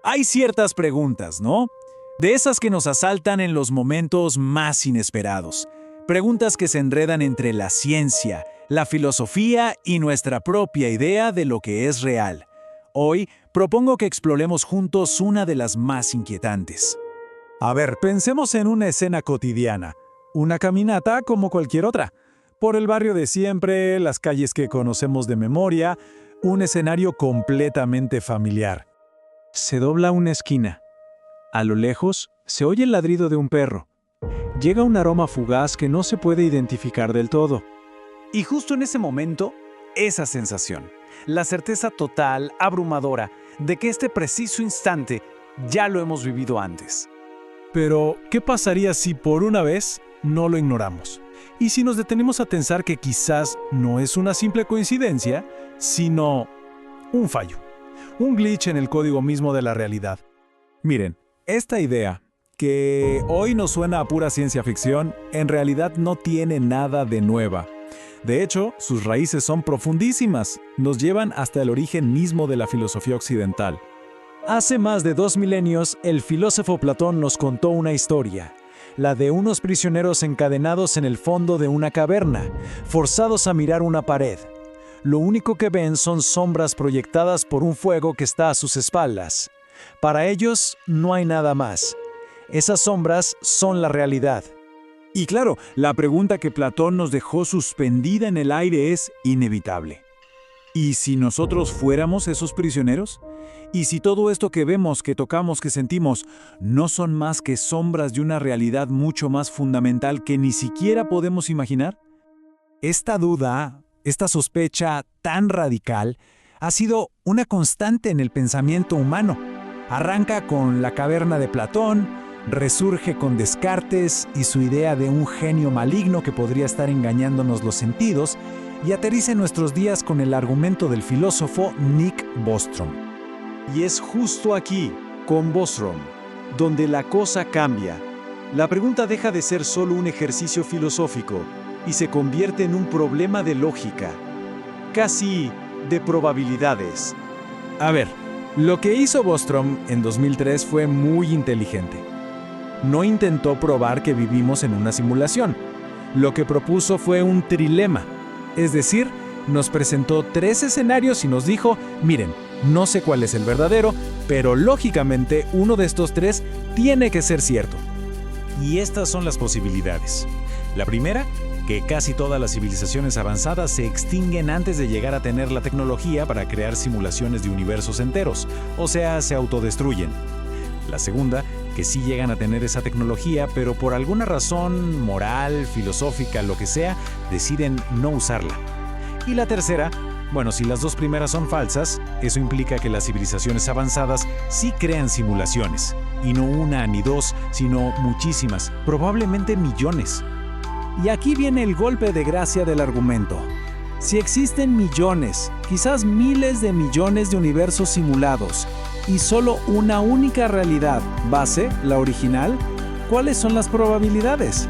Hay ciertas preguntas, ¿no? De esas que nos asaltan en los momentos más inesperados. Preguntas que se enredan entre la ciencia, la filosofía y nuestra propia idea de lo que es real. Hoy propongo que exploremos juntos una de las más inquietantes. A ver, pensemos en una escena cotidiana. Una caminata como cualquier otra. Por el barrio de siempre, las calles que conocemos de memoria, un escenario completamente familiar. Se dobla una esquina. A lo lejos, se oye el ladrido de un perro. Llega un aroma fugaz que no se puede identificar del todo. Y justo en ese momento, esa sensación, la certeza total, abrumadora, de que este preciso instante ya lo hemos vivido antes. Pero, ¿qué pasaría si por una vez no lo ignoramos? Y si nos detenemos a pensar que quizás no es una simple coincidencia, sino un fallo, un glitch en el código mismo de la realidad. Miren, esta idea, que hoy nos suena a pura ciencia ficción, en realidad no tiene nada de nueva. De hecho, sus raíces son profundísimas, nos llevan hasta el origen mismo de la filosofía occidental. Hace más de 2 milenios, el filósofo Platón nos contó una historia, la de unos prisioneros encadenados en el fondo de una caverna, forzados a mirar una pared. Lo único que ven son sombras proyectadas por un fuego que está a sus espaldas. Para ellos, no hay nada más. Esas sombras son la realidad. Y claro, la pregunta que Platón nos dejó suspendida en el aire es inevitable. ¿Y si nosotros fuéramos esos prisioneros? ¿Y si todo esto que vemos, que tocamos, que sentimos, no son más que sombras de una realidad mucho más fundamental que ni siquiera podemos imaginar? Esta duda, esta sospecha tan radical, ha sido una constante en el pensamiento humano. Arranca con la caverna de Platón, resurge con Descartes y su idea de un genio maligno que podría estar engañándonos los sentidos, y aterriza en nuestros días con el argumento del filósofo Nick Bostrom. Y es justo aquí, con Bostrom, donde la cosa cambia. La pregunta deja de ser solo un ejercicio filosófico y se convierte en un problema de lógica, casi de probabilidades. A ver, lo que hizo Bostrom en 2003 fue muy inteligente. No intentó probar que vivimos en una simulación. Lo que propuso fue un trilema. Es decir, nos presentó 3 escenarios y nos dijo, miren, no sé cuál es el verdadero, pero lógicamente uno de estos 3 tiene que ser cierto. Y estas son las posibilidades. La primera, que casi todas las civilizaciones avanzadas se extinguen antes de llegar a tener la tecnología para crear simulaciones de universos enteros, o sea, se autodestruyen. La segunda, que sí llegan a tener esa tecnología, pero por alguna razón moral, filosófica, lo que sea, deciden no usarla. Y la tercera, bueno, si las 2 primeras son falsas, eso implica que las civilizaciones avanzadas sí crean simulaciones, y no una ni 2, sino muchísimas, probablemente millones. Y aquí viene el golpe de gracia del argumento. Si existen millones, quizás miles de millones de universos simulados, y solo una única realidad base, la original, ¿cuáles son las probabilidades?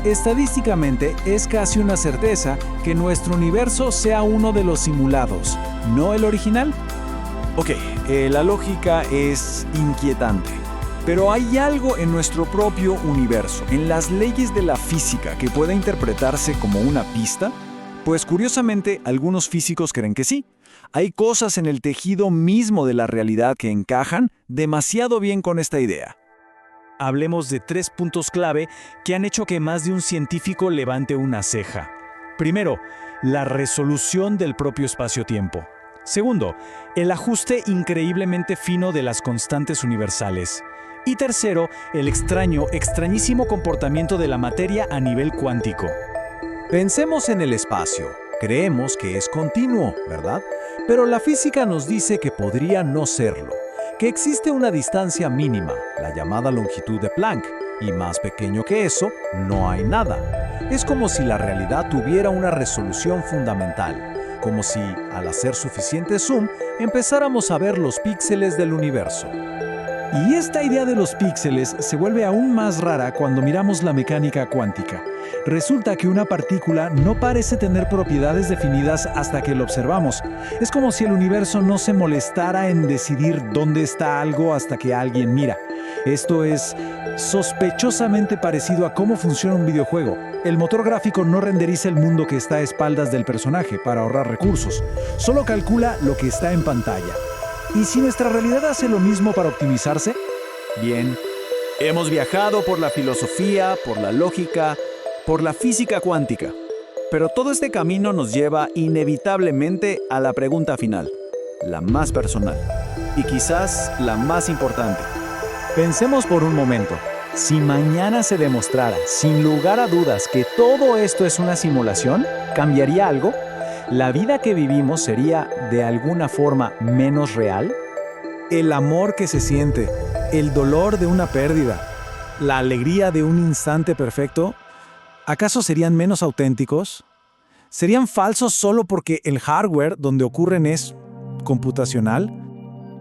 Estadísticamente es casi una certeza que nuestro universo sea uno de los simulados, ¿no el original? Ok, la lógica es inquietante, pero hay algo en nuestro propio universo, en las leyes de la física, que pueda interpretarse como una pista. Pues curiosamente, algunos físicos creen que sí. Hay cosas en el tejido mismo de la realidad que encajan demasiado bien con esta idea. Hablemos de 3 puntos clave que han hecho que más de un científico levante una ceja. Primero, la resolución del propio espacio-tiempo. Segundo, el ajuste increíblemente fino de las constantes universales. Y tercero, el extrañísimo comportamiento de la materia a nivel cuántico. Pensemos en el espacio. Creemos que es continuo, ¿verdad? Pero la física nos dice que podría no serlo, que existe una distancia mínima, la llamada longitud de Planck, y más pequeño que eso, no hay nada. Es como si la realidad tuviera una resolución fundamental, como si, al hacer suficiente zoom, empezáramos a ver los píxeles del universo. Y esta idea de los píxeles se vuelve aún más rara cuando miramos la mecánica cuántica. Resulta que una partícula no parece tener propiedades definidas hasta que lo observamos. Es como si el universo no se molestara en decidir dónde está algo hasta que alguien mira. Esto es sospechosamente parecido a cómo funciona un videojuego. El motor gráfico no renderiza el mundo que está a espaldas del personaje para ahorrar recursos. Solo calcula lo que está en pantalla. ¿Y si nuestra realidad hace lo mismo para optimizarse? Bien, hemos viajado por la filosofía, por la lógica, por la física cuántica. Pero todo este camino nos lleva inevitablemente a la pregunta final, la más personal y quizás la más importante. Pensemos por un momento. Si mañana se demostrara, sin lugar a dudas, que todo esto es una simulación, ¿cambiaría algo? ¿La vida que vivimos sería, de alguna forma, menos real? El amor que se siente, el dolor de una pérdida, la alegría de un instante perfecto, ¿acaso serían menos auténticos? ¿Serían falsos solo porque el hardware donde ocurren es computacional?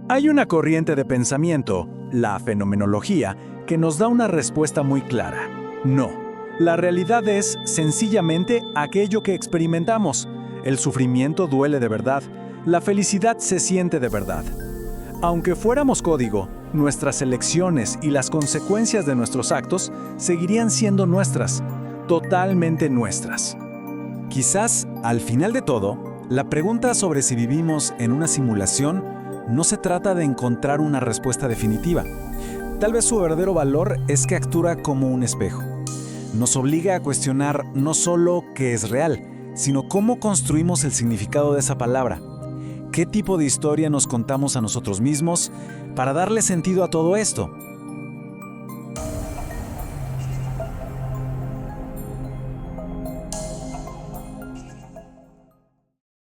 Hay una corriente de pensamiento, la fenomenología, que nos da una respuesta muy clara. No. La realidad es, sencillamente, aquello que experimentamos. El sufrimiento duele de verdad. La felicidad se siente de verdad. Aunque fuéramos código, nuestras elecciones y las consecuencias de nuestros actos seguirían siendo nuestras, totalmente nuestras. Quizás, al final de todo, la pregunta sobre si vivimos en una simulación no se trata de encontrar una respuesta definitiva. Tal vez su verdadero valor es que actúa como un espejo. Nos obliga a cuestionar no solo qué es real, sino cómo construimos el significado de esa palabra. ¿Qué tipo de historia nos contamos a nosotros mismos para darle sentido a todo esto?